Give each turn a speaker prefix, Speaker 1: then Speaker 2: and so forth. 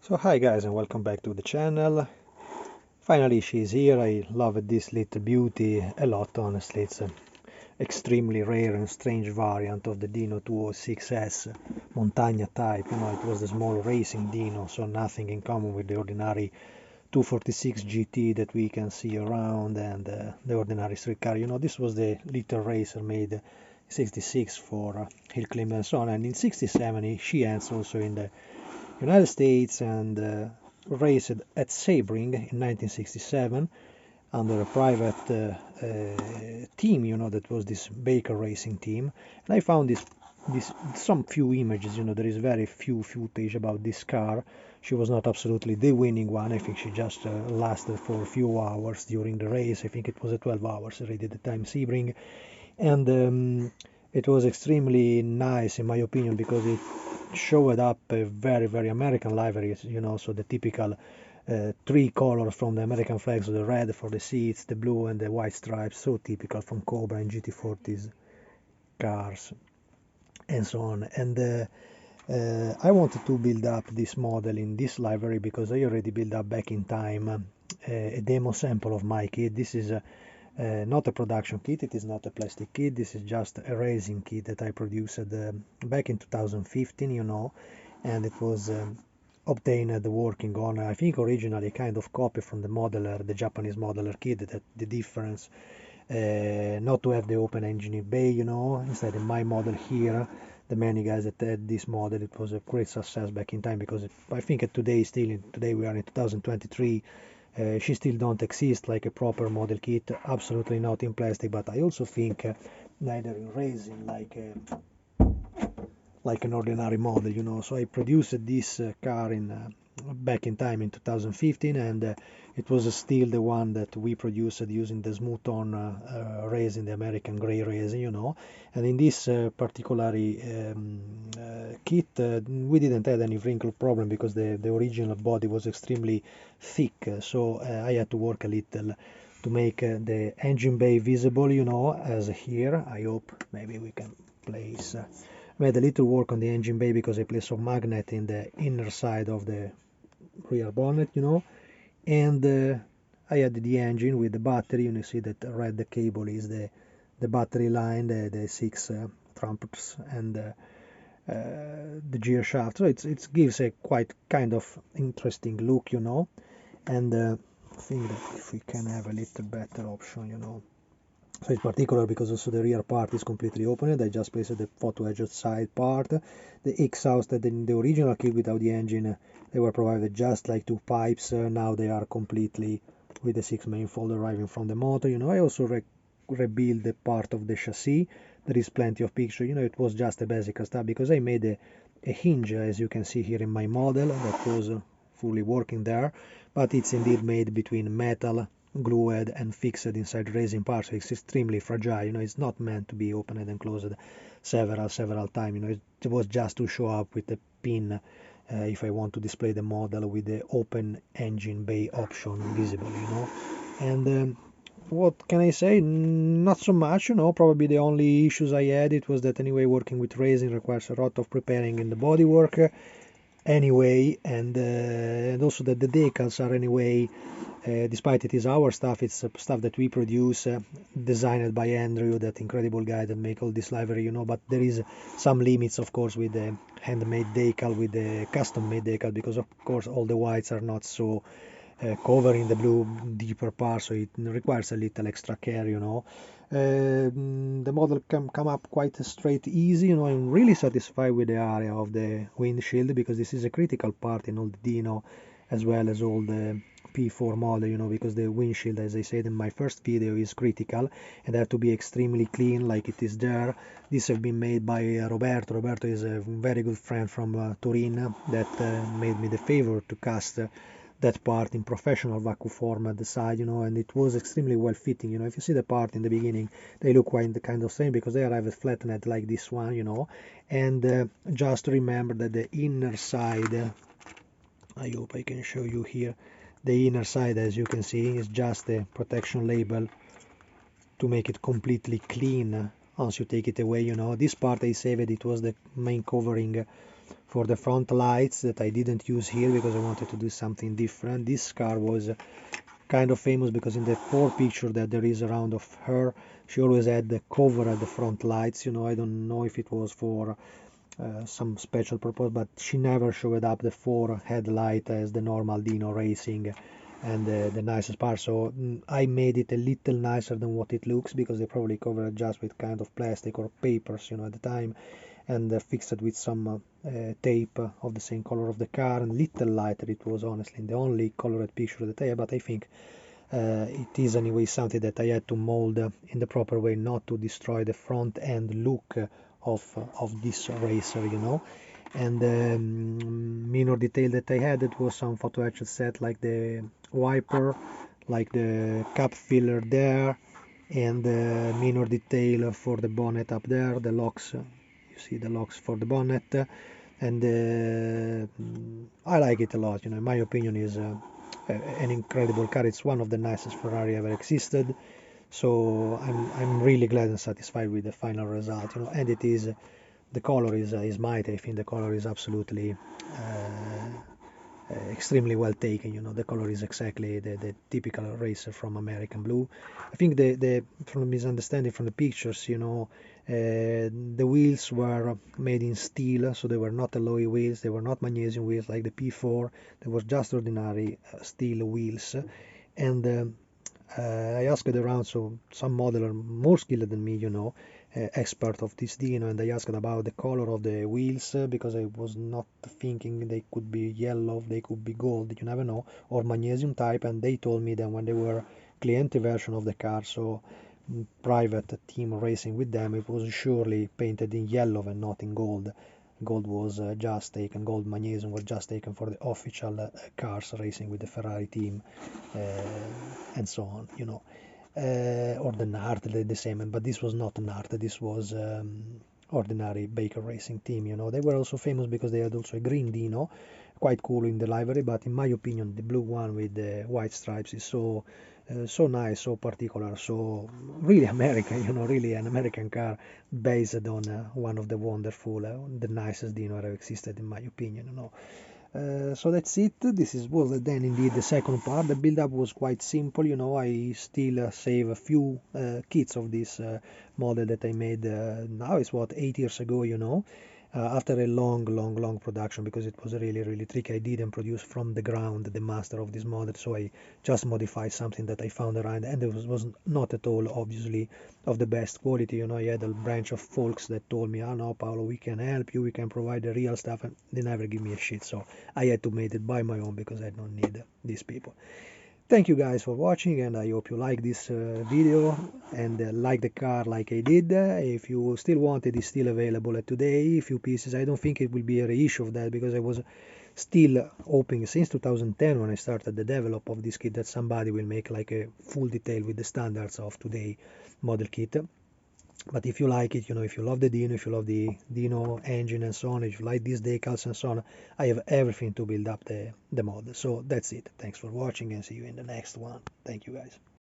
Speaker 1: So hi guys, and welcome back to the channel. Finally she's here. I love this little beauty a lot, honestly. It's an extremely rare and strange variant of the Dino 206S Montagna type. It was the small racing Dino, so nothing in common with the ordinary 246 GT that we can see around and the ordinary street car. This was the little racer made in 66 for hill climb and so on, and in 67 she ends also in the United States and raced at Sebring in 1967 under a private team, that was this Baker racing team. And I found some few images, there is very few footage about this car. She was not absolutely the winning one. I think she just lasted for a few hours during the race. I think it was 12 hours already at the time Sebring. And it was extremely nice in my opinion because it showed up a very American livery, so the typical three colors from the American flags, so the red for the seats, the blue and the white stripes, so typical from Cobra and GT40s cars and so on. And I wanted to build up this model in this livery because I already built up back in time a demo sample of my kit. This is not a production kit, it is not a plastic kit, this is just a racing kit that I produced back in 2015, and it was obtained working on, I think originally a kind of copy from the modeler, the Japanese modeler kit. That the difference not to have the open engine bay, instead of my model here, the many guys that had this model, it was a great success back in time because I think today we are in 2023. She still don't exist like a proper model kit, absolutely not in plastic, but I also think neither in racing like an ordinary model. So I produced this car back in time in 2015, and it was still the one that we produced using the smooth tone resin, the American gray resin. And in this particular kit we didn't have any wrinkle problem because the original body was extremely thick, so I had to work a little to make the engine bay visible, as here. I hope maybe we can place made a little work on the engine bay because I placed some magnet in the inner side of the rear bonnet, and I added the engine with the battery. You see that red cable is the battery line, the six trumpets and the gear shaft. So it gives a quite kind of interesting look, and I think that if we can have a little better option, so it's particular because also the rear part is completely opened. I just placed the photo edge side part. The exhaust that in the original kit without the engine, they were provided just like two pipes. Now they are completely with the 6 manifold arriving from the motor. I also rebuilt the part of the chassis. There is plenty of picture. It was just a basic stuff because I made a hinge, as you can see here in my model, that was fully working there, but it's indeed made between metal, glued and fixed inside resin parts, so it's extremely fragile. It's not meant to be opened and closed several times. It was just to show up with a pin if I want to display the model with the open engine bay option visible. And what can I say? Not so much. Probably the only issues I had it was that anyway working with resin requires a lot of preparing in the bodywork anyway, and also that the decals are anyway, despite it is our stuff, it's stuff that we produce, designed by Andrew, that incredible guy that make all this livery, but there is some limits of course with the handmade decal, with the custom made decal, because of course all the whites are not so covering the blue deeper part, so it requires a little extra care. The model can come up quite straight easy. I'm really satisfied with the area of the windshield because this is a critical part in all the Dino as well as all the P4 model, because the windshield, as I said in my first video, is critical and have to be extremely clean like it is there. This have been made by Roberto. Roberto is a very good friend from Turin that made me the favor to cast that part in professional vacuum form at the side, and it was extremely well fitting. If you see the part in the beginning, they look quite kind of strange because they arrive flattened like this one, and just remember that the inner side, I hope I can show you here, the inner side, as you can see, is just a protection label to make it completely clean once you take it away. This part I saved, it was the main covering for the front lights that I didn't use here because I wanted to do something different. This car was kind of famous because in the 4 picture that there is around of her, she always had the cover at the front lights. I don't know if it was for some special purpose, but she never showed up the 4 headlight as the normal Dino racing and the nicest part. So I made it a little nicer than what it looks, because they probably covered it just with kind of plastic or papers, at the time, and fixed it with some tape of the same color of the car, and little lighter it was, honestly, the only colored picture that I have. But I think it is anyway something that I had to mold in the proper way, not to destroy the front end look of this racer. And minor detail that I had, it was some photo etched set, like the wiper, like the cup filler there, and minor detail for the bonnet up there, the locks. You see the locks for the bonnet, and I like it a lot. In my opinion, is an incredible car. It's one of the nicest Ferrari ever existed. So I'm really glad and satisfied with the final result. And it is, the color is mighty. I think the color is absolutely extremely well taken. The color is exactly the typical racer from American Blue. I think the from the misunderstanding from the pictures, the wheels were made in steel, so they were not alloy wheels, they were not magnesium wheels like the P4. They were just ordinary steel wheels. And I asked around, so some modeler more skilled than me, expert of this Dino, and I asked about the color of the wheels, because I was not thinking they could be yellow, they could be gold, you never know, or magnesium type. And they told me that when they were Cliente version of the car, so private team racing with them, it was surely painted in yellow and not in gold. Gold was just taken, gold magnesium was just taken for the official cars racing with the Ferrari team, and so on, or the Nart, the same. But this was not Nart, this was ordinary Baker Racing team. They were also famous because they had also a green Dino, quite cool in the livery. But in my opinion, the blue one with the white stripes is so nice, so particular, so really American, really an American car based on one of the wonderful, the nicest Dino ever existed, in my opinion. So that's it. This was then indeed the second part. The build-up was quite simple. I still save a few kits of this model that I made now. It's what, 8 years ago. After a long production, because it was really tricky. I didn't produce from the ground the master of this model, so I just modified something that I found around, and it was not at all, obviously, of the best quality. I had a branch of folks that told me, "Oh no, Paolo, we can help you, we can provide the real stuff," and they never give me a shit. So I had to make it by my own, because I don't need these people. Thank you guys for watching, and I hope you like this video and like the car like I did. If you still want it, it's still available today, a few pieces. I don't think it will be a reissue of that, because I was still hoping since 2010, when I started the develop of this kit, that somebody will make like a full detail with the standards of today model kit. But if you like it, if you love the Dino, if you love the Dino engine and so on, if you like these decals and so on, I have everything to build up the model. So that's it. Thanks for watching, and see you in the next one. Thank you, guys.